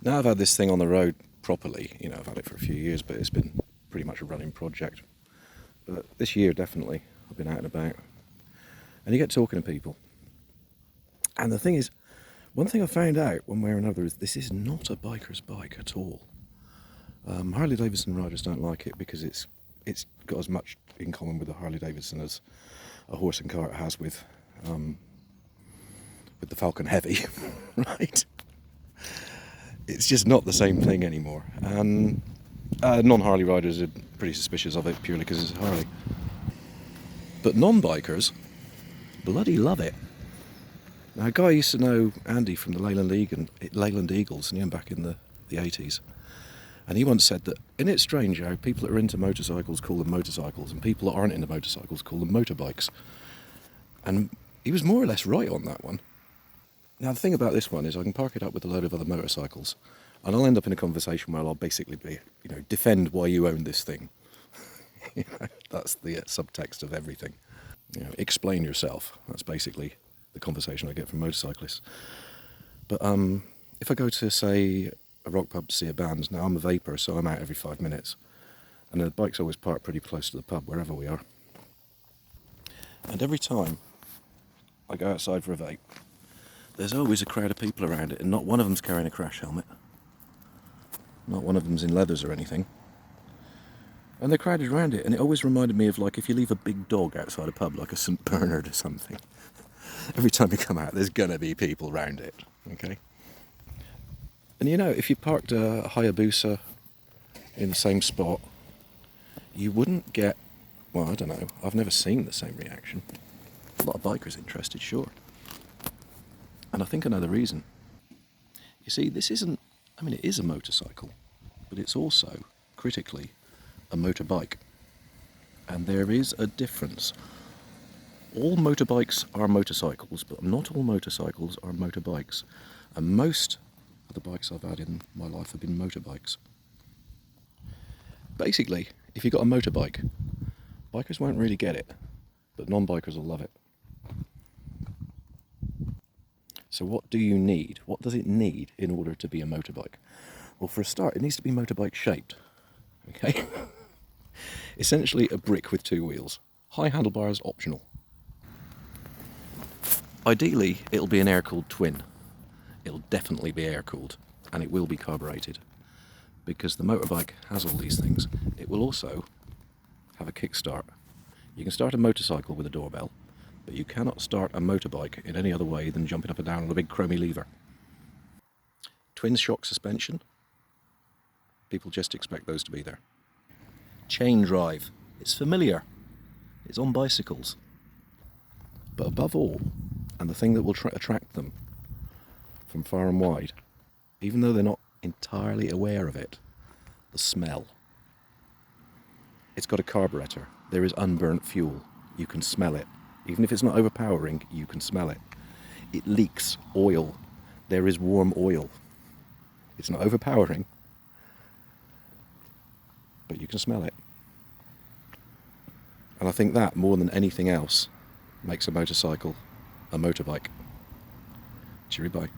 Now I've had this thing on the road properly, I've had it for a few years, but it's been pretty much a running project. But this year, definitely, I've been out and about. And you get talking to people. And the thing is, one thing I found out one way or another is this is not a biker's bike at all. Harley-Davidson riders don't like it because it's got as much in common with a Harley-Davidson as a horse and cart has with the Falcon Heavy, right? It's just not the same thing anymore. And non-Harley riders are pretty suspicious of it purely because it's a Harley. But non-bikers bloody love it. Now, a guy I used to know, Andy, from the Leyland Eagles, back in the 80s. And he once said that, isn't it strange how people that are into motorcycles call them motorcycles and people that aren't into motorcycles call them motorbikes? And he was more or less right on that one. Now, the thing about this one is I can park it up with a load of other motorcycles and I'll end up in a conversation where I'll basically be, defend why you own this thing. That's the subtext of everything. Explain yourself. That's basically the conversation I get from motorcyclists. But if I go to, say, a rock pub to see a band, now I'm a vapor, so I'm out every 5 minutes. And the bike's always parked pretty close to the pub, wherever we are. And every time I go outside for a vape, there's always a crowd of people around it, and not one of them's carrying a crash helmet. Not one of them's in leathers or anything. And they're crowded around it, and it always reminded me of, like, if you leave a big dog outside a pub, like a St. Bernard or something. Every time you come out, there's going to be people around it, okay? And if you parked a Hayabusa in the same spot, you wouldn't get, well, I don't know, I've never seen the same reaction. A lot of bikers interested, sure. And I think I know the reason. You see, this isn't, it is a motorcycle, but it's also, critically, a motorbike. And there is a difference. All motorbikes are motorcycles, but not all motorcycles are motorbikes. And most of the bikes I've had in my life have been motorbikes. Basically, if you've got a motorbike, bikers won't really get it, but non-bikers will love it. So what do you need? What does it need in order to be a motorbike? Well, for a start, it needs to be motorbike shaped. Okay? Essentially a brick with two wheels. High handlebars optional. Ideally, it'll be an air-cooled twin. It'll definitely be air-cooled, and it will be carbureted. Because the motorbike has all these things. It will also have a kickstart. You can start a motorcycle with a doorbell, but you cannot start a motorbike in any other way than jumping up and down on a big chromy lever. Twin shock suspension. People just expect those to be there. Chain drive. It's familiar. It's on bicycles. But above all, and the thing that will attract them from far and wide, even though they're not entirely aware of it, the smell. It's got a carburetor. There is unburnt fuel. You can smell it. Even if it's not overpowering, you can smell it. It leaks oil. There is warm oil. It's not overpowering, but you can smell it. And I think that, more than anything else, makes a motorcycle a motorbike. Cheery bye.